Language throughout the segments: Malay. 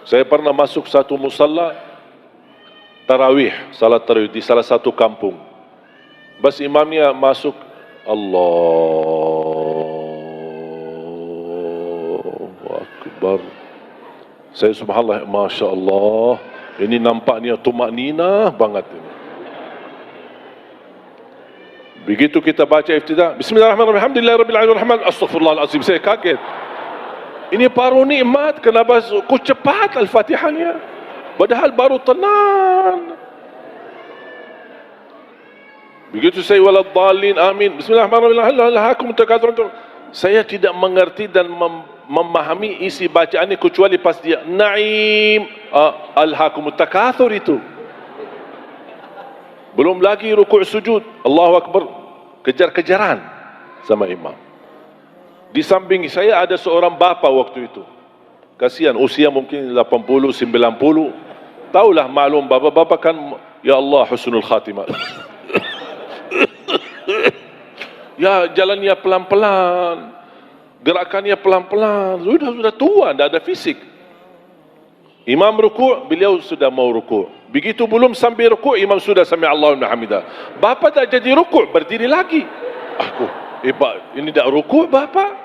Saya pernah masuk satu musalla tarawih, salat tarawih di salah satu kampung. Bas imamnya masuk, Allahu Akbar. Saya subhanallah, Masya Allah, ini nampaknya tumakninah banget ini. Begitu kita baca iftidah, Bismillahirrahmanirrahim, Alhamdulillahirrahmanirrahim, Astaghfirullahaladzim, saya kaget. Ini baru nikmat, kenapa kok cepat Al-Fatihahnya? Padahal baru tenang. Begitu saya waladhdallin, amin. Bismillahirrahmanirrahim. Saya tidak mengerti dan memahami isi bacaan ini kecuali pas dia Naim alhaakumut takatsur itu. Belum lagi rukuk sujud, Allahu Akbar, kejar-kejaran sama imam. Di samping saya ada seorang bapa waktu itu. Kasihan, usia mungkin 80, 90. Taulah maklum bapa-bapa kan, ya Allah husnul khatimah. Ya jalannya pelan-pelan, gerakannya pelan-pelan, sudah tua, tidak ada fisik. Imam rukuk, beliau sudah mau rukuk. Begitu belum sampai rukuk, imam sudah sami Allahu liman hamidah. Bapa tak jadi rukuk, berdiri lagi. Aku, Pak, ini dah rukuk bapa.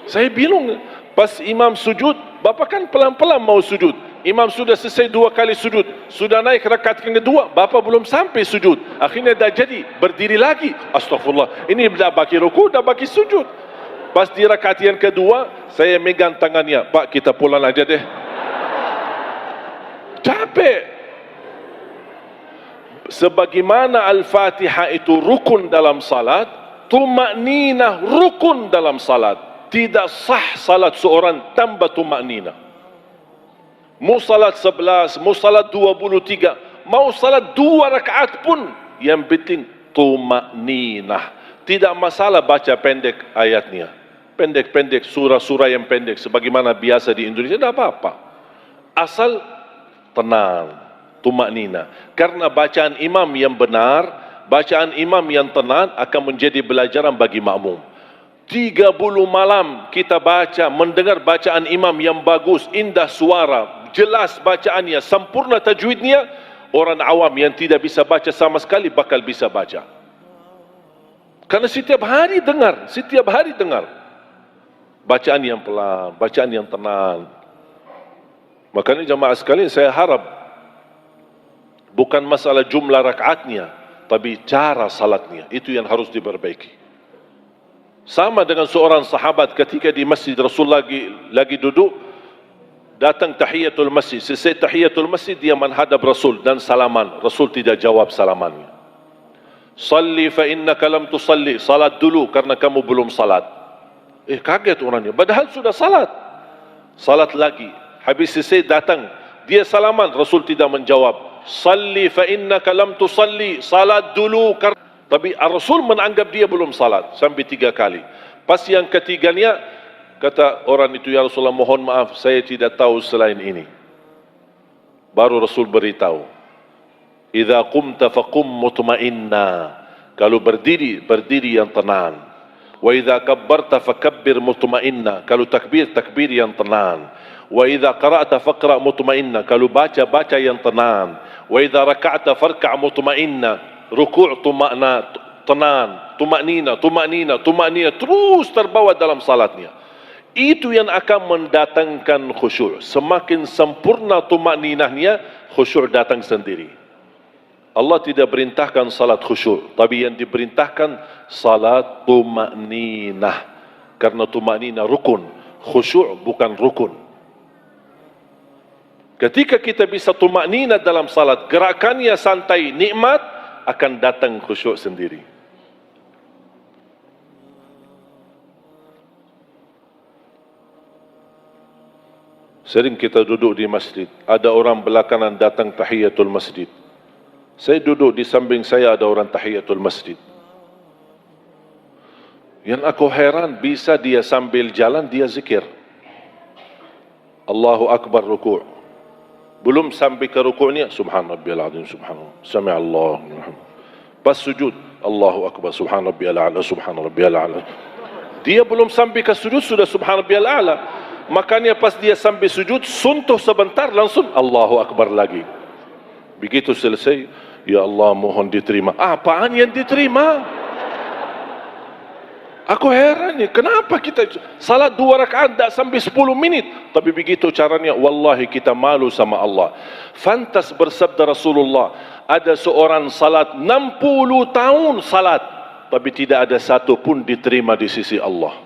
Saya bingung. Pas imam sujud, bapa kan pelan-pelan mau sujud. Imam sudah selesai 2 kali sujud, sudah naik rakaat kedua, bapa belum sampai sujud. Akhirnya dah jadi berdiri lagi. Astagfirullah. Ini dah baki rukuk, dah baki sujud. Pas di rakaat yang kedua, saya megang tangannya. Pak, kita pulang aja deh. Capek. Sebagaimana Al-Fatihah itu rukun dalam salat, tumakninah rukun dalam salat. Tidak sah salat seorang tanpa tumakninah. Mau salat 11, mau salat 23, mau salat 2 rakaat pun, yang penting tumakninah. Tidak masalah baca pendek ayatnya, pendek-pendek, surah-surah yang pendek sebagaimana biasa di Indonesia, tidak apa-apa. Asal tenang, tumakninah. Karena bacaan imam yang benar, bacaan imam yang tenang akan menjadi pelajaran bagi makmum. 30 malam kita baca, mendengar bacaan imam yang bagus, indah suara, jelas bacaannya, sempurna tajwidnya, orang awam yang tidak bisa baca sama sekali bakal bisa baca. Karena setiap hari dengar bacaan yang pelan, bacaan yang tenang. Makanya jamaah sekalian, saya harap bukan masalah jumlah rakaatnya, tapi cara salatnya, itu yang harus diperbaiki. Sama dengan seorang sahabat ketika di masjid Rasul lagi duduk, datang tahiyatul masjid. Selesai tahiyatul masjid, dia menghadap Rasul dan salaman. Rasul tidak jawab salamannya. Salli fa innaka lam tusalli. Salat dulu karena kamu belum salat. Kaget orangnya. Padahal sudah salat. Salat lagi. Habis selesai datang, dia salaman. Rasul tidak menjawab. Salli fa innaka lam tusalli. Salat dulu karena. Tapi Rasul menganggap dia belum salat sampai 3 kali. Pas yang ketiganya, kata orang itu, ya Rasulullah mohon maaf, saya tidak tahu selain ini. Baru Rasul beritahu, idza qumta faqum mutma'inna. Kalau berdiri, berdiri yang tenang. Wa idza kabbarta fakabbir mutma'inna. Kalau takbir, takbir yang tenang. Wa idza qara'ta faqra' mutma'inna. Kalau baca, baca yang tenang. Wa idza raka'ta farka' mutma'inna. Rukuk tenang, tumakninah, terus terbawa dalam salatnya. Itu yang akan mendatangkan khusyuk. Semakin sempurna tumakninahnya, khusyuk datang sendiri. Allah tidak perintahkan salat khusyuk, tapi yang diperintahkan salat tumakninah. Karena tumakninah rukun, khusyuk bukan rukun. Ketika kita bisa tumakninah dalam salat, gerakannya santai, nikmat, akan datang khusyuk sendiri. Sering kita duduk di masjid, ada orang belakangan datang tahiyatul masjid. Saya duduk di samping saya, ada orang tahiyatul masjid. Yang aku heran, bisa dia sambil jalan dia zikir. Allahu Akbar rukuk. Belum sampai ke rukuknya, subhanarabbiyal azim, subhanallah, sami'allahu liman hamidah. Pas sujud, Allahu Akbar, subhanarabbiyal a'la, subhanarabbiyal a'la. Dia belum sampai ke sujud sudah subhanarabbiyal a'la. Makanya pas dia sambil sujud, suntuh sebentar, langsung Allahu Akbar lagi. Begitu selesai, ya Allah mohon diterima. Apaan yang diterima? Aku heran ni, kenapa kita salat 2 rakaat tak sampai 10 minit, tapi begitu caranya, wallahi kita malu sama Allah. Fantas bersabda Rasulullah, ada seorang salat 60 tahun salat, tapi tidak ada satu pun diterima di sisi Allah.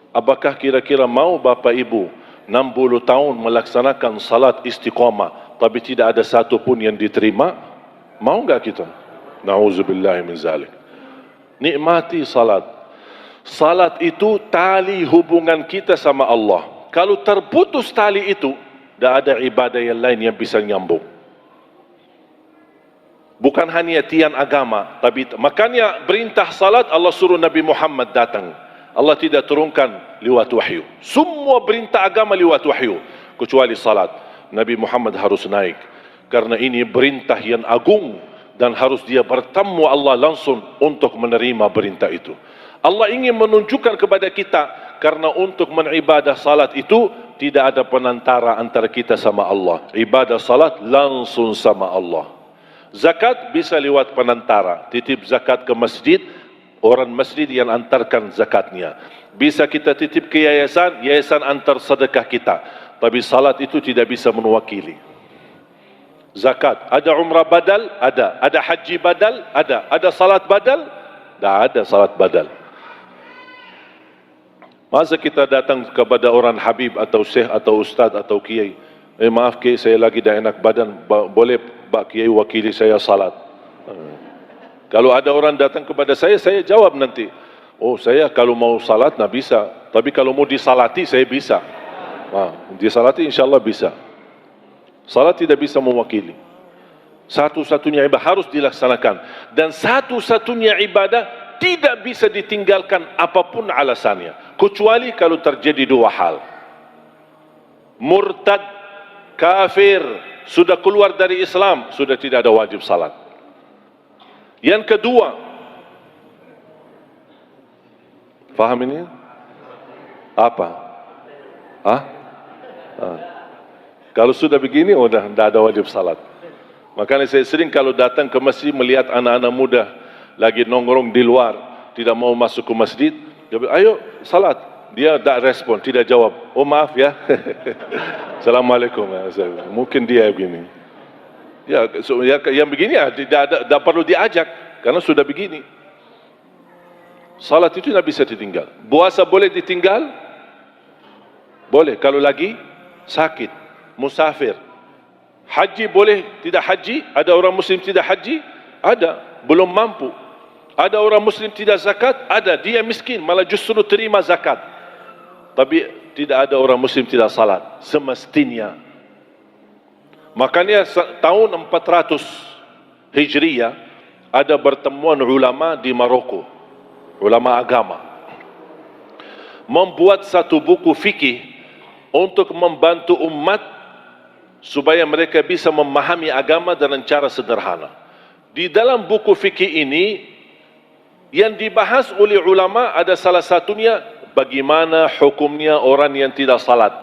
Apakah kira-kira mau bapa ibu 60 tahun melaksanakan salat istiqamah, tapi tidak ada satu pun yang diterima? Mau enggak kita? Na'udzubillahi min zalik. Nikmati salat. Salat itu tali hubungan kita sama Allah. Kalau terputus tali itu, tidak ada ibadah yang lain yang bisa nyambung. Bukan hanya tiang agama, tapi makanya perintah salat Allah suruh Nabi Muhammad datang. Allah tidak turunkan lewat wahyu. Semua perintah agama lewat wahyu, kecuali salat. Nabi Muhammad harus naik, karena ini perintah yang agung, dan harus dia bertemu Allah langsung untuk menerima perintah itu. Allah ingin menunjukkan kepada kita, karena untuk beribadah salat itu tidak ada penantara antara kita sama Allah. Ibadah salat langsung sama Allah. Zakat bisa lewat penantara, titip zakat ke masjid, orang masjid yang antarkan zakatnya. Bisa kita titip ke yayasan, yayasan antar sedekah kita. Tapi salat itu tidak bisa mewakili. Zakat, ada umrah badal? Ada haji badal? Ada salat badal? Tak ada salat badal. Masa kita datang kepada orang habib atau syekh atau ustaz atau kiai, maaf kiai, saya lagi dah enak badan, boleh Pak Kiai wakili saya salat? Kalau ada orang datang kepada saya jawab nanti, oh saya kalau mau salat nak bisa, tapi kalau mau disalati saya bisa. Disalati insyaAllah bisa. Salat tidak bisa mewakili. Satu-satunya ibadah harus dilaksanakan, dan satu-satunya ibadah tidak bisa ditinggalkan apapun alasannya, kecuali kalau terjadi 2 hal. Murtad, kafir, sudah keluar dari Islam, sudah tidak ada wajib salat. Yang kedua, faham ini? Apa? Kalau sudah begini, sudah tidak ada wajib salat. Makanya saya sering kalau datang ke masjid melihat anak-anak muda lagi nongkrong di luar, tidak mau masuk ke masjid, dia bilang, ayo salat. Dia tak respon, tidak jawab. Oh maaf ya. Assalamualaikum. Mungkin dia begini. Ya, yang begini ya, tidak perlu diajak, karena sudah begini. Salat itu tidak bisa ditinggal. Puasa boleh ditinggal? Boleh, kalau lagi sakit, musafir. Haji boleh tidak haji? Ada orang muslim tidak haji? Ada, belum mampu. Ada orang muslim tidak zakat? Ada, dia miskin, malah justru terima zakat. Tapi tidak ada orang muslim tidak salat semestinya. Makanya tahun 400 Hijriyah ada pertemuan ulama di Maroko, ulama agama, membuat satu buku fikih untuk membantu umat supaya mereka bisa memahami agama dengan cara sederhana. Di dalam buku fikih ini yang dibahas oleh ulama ada salah satunya bagaimana hukumnya orang yang tidak salat.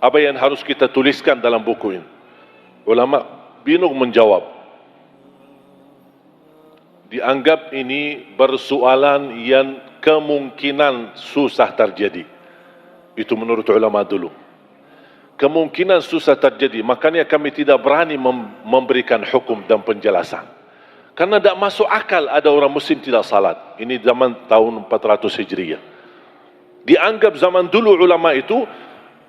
Apa yang harus kita tuliskan dalam buku ini? Ulama bingung menjawab. Dianggap ini persoalan yang kemungkinan susah terjadi. Itu menurut ulama dulu. Kemungkinan susah terjadi, makanya kami tidak berani memberikan hukum dan penjelasan. Karena tidak masuk akal ada orang muslim tidak salat. Ini zaman tahun 400 Hijriyah. Dianggap zaman dulu ulama itu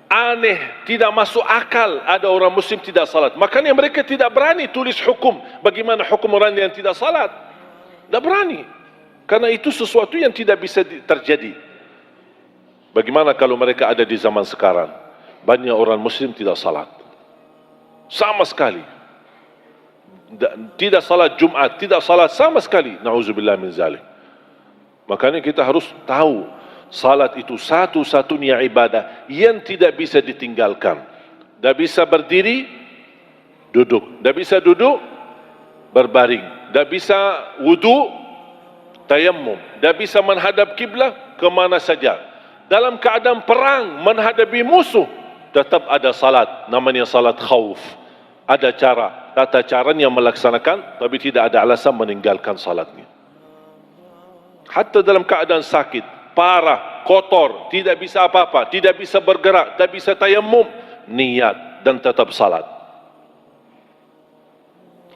aneh, tidak masuk akal ada orang muslim tidak salat. Makanya mereka tidak berani tulis hukum. Bagaimana hukum orang yang tidak salat? Tidak berani. Karena itu sesuatu yang tidak bisa terjadi. Bagaimana kalau mereka ada di zaman sekarang? Banyak orang muslim tidak salat. Sama sekali. Tidak salat Jumat, tidak salat sama sekali. Na'udzubillah min zalik. Makanya kita harus tahu, salat itu satu-satunya ibadah yang tidak bisa ditinggalkan. Tidak bisa berdiri, duduk. Tidak bisa duduk, berbaring. Tidak bisa wudu, tayammum. Tidak bisa menghadap kiblat kemana saja. dalam keadaan perang menghadapi musuh, tetap ada salat, namanya salat khauf. Ada cara, tata caranya melaksanakan, tapi tidak ada alasan meninggalkan salatnya. Hatta dalam keadaan sakit, parah, kotor, tidak bisa apa-apa, tidak bisa bergerak, tidak bisa tayammum, niat dan tetap salat.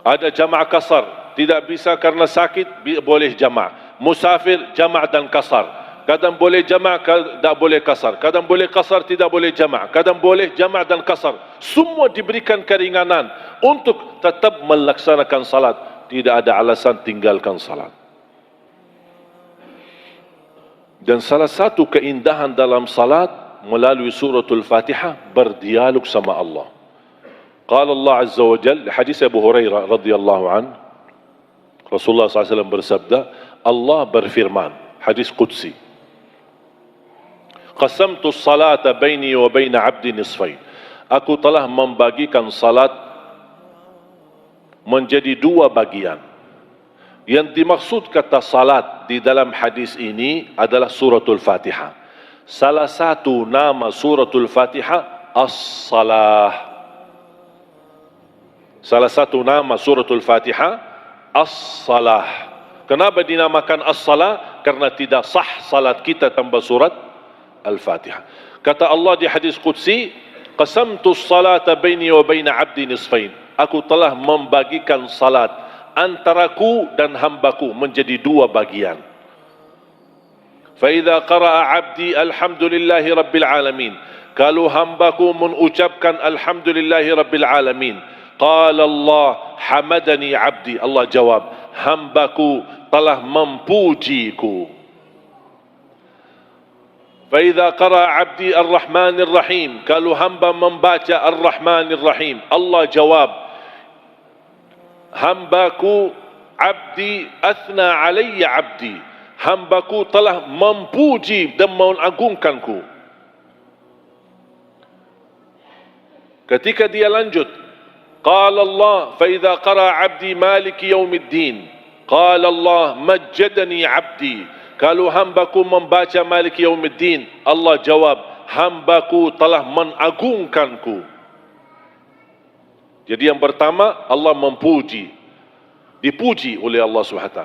Ada jamaah kasar, tidak bisa karena sakit, boleh jamaah. Musafir, jamaah dan kasar. Kadang boleh jamaah, tidak boleh kasar. Kadang boleh kasar, tidak boleh jamaah. Kadang boleh jamaah dan kasar. Semua diberikan keringanan untuk tetap melaksanakan salat. Tidak ada alasan tinggalkan salat. Dan salah satu keindahan dalam salat melalui suratul Fatihah berdialog sama Allah. Qala Allah Azza wa Jalla, hadis Abu Hurairah radhiyallahu an, Rasulullah SAW bersabda, Allah berfirman, hadis qudsi, qasamtu salata baini wa baina abdi nisfain. Aku telah membagikan salat menjadi dua bagian. Yang dimaksud kata salat di dalam hadis ini adalah suratul Fatihah. Salah satu nama suratul Fatihah as-salah. Salah satu nama suratul Fatihah as-salah. Kenapa dinamakan as-salah? Karena tidak sah salat kita tanpa surat Al-Fatihah. Kata Allah di hadis qudsi, qasamtu salata baini wa baina abdi nisfain. Aku telah membagikan salat antaraku dan hambaku menjadi dua bagian. Fa idza qara'a 'abdi alhamdulillahi rabbil alamin. Kalau hambaku mengucapkan alhamdulillahi rabbil alamin, qala Allah hamadani 'abdi. Allah jawab, hambaku telah memujiku. Fa idza qara'a 'abdi ar-rahmanir rahim. Kalau hamba membaca ar-rahmanir rahim, Allah jawab, hambaku abdi athna alayya abdi, hambaku telah memuji dan mengagungkanku. Ketika dia lanjut, qala Allah fa idza qara abdi maliki yaumiddin, qala Allah majjadani abdi. Kalau hambaku membaca maliki yaumiddin, Allah jawab, hambaku telah mengagungkanku. Jadi yang pertama, Allah memuji, dipuji oleh Allah SWT.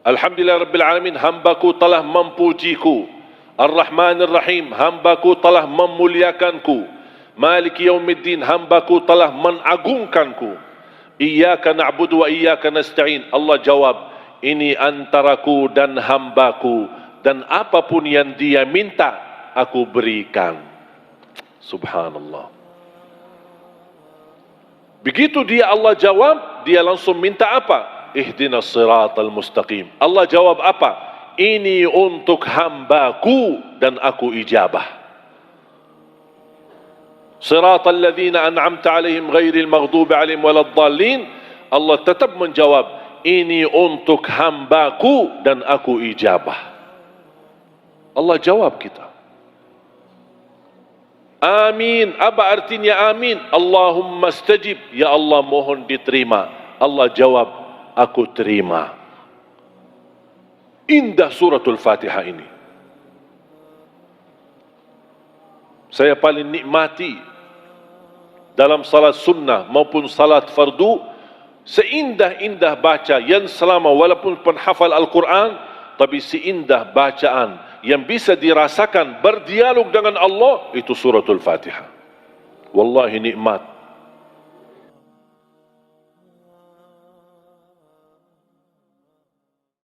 Alhamdulillah Rabbil Alamin, hambaku telah memujiku. Ar-Rahmanir Rahim, hambaku telah memuliakanku. Maliki Yaumiddin, hambaku telah mengagungkanku. Iyyaka na'budu wa iyyaka nasta'in. Allah jawab, ini antaraku dan hambaku, dan apapun yang dia minta, aku berikan. Subhanallah. Begitu dia Allah jawab, dia langsung minta apa? Ihdinas siratal mustaqim. Allah jawab apa? Ini untuk hambaku dan aku ijabah. Siratal ladzina an'amta alaihim ghairil maghdubi alaihim waladdallin. Allah tetap menjawab, ini untuk hambaku dan aku ijabah. Allah jawab kita. Amin. Apa artinya amin? Allahumma stajib. Ya Allah, mohon diterima. Allah jawab, aku terima. Indah suratul Fatihah ini. Saya paling nikmati dalam salat sunnah maupun salat fardu, seindah-indah baca yang selama walaupun penhafal Al-Quran, tapi seindah bacaan yang bisa dirasakan berdialog dengan Allah, itu suratul Fatihah. Wallahi nikmat.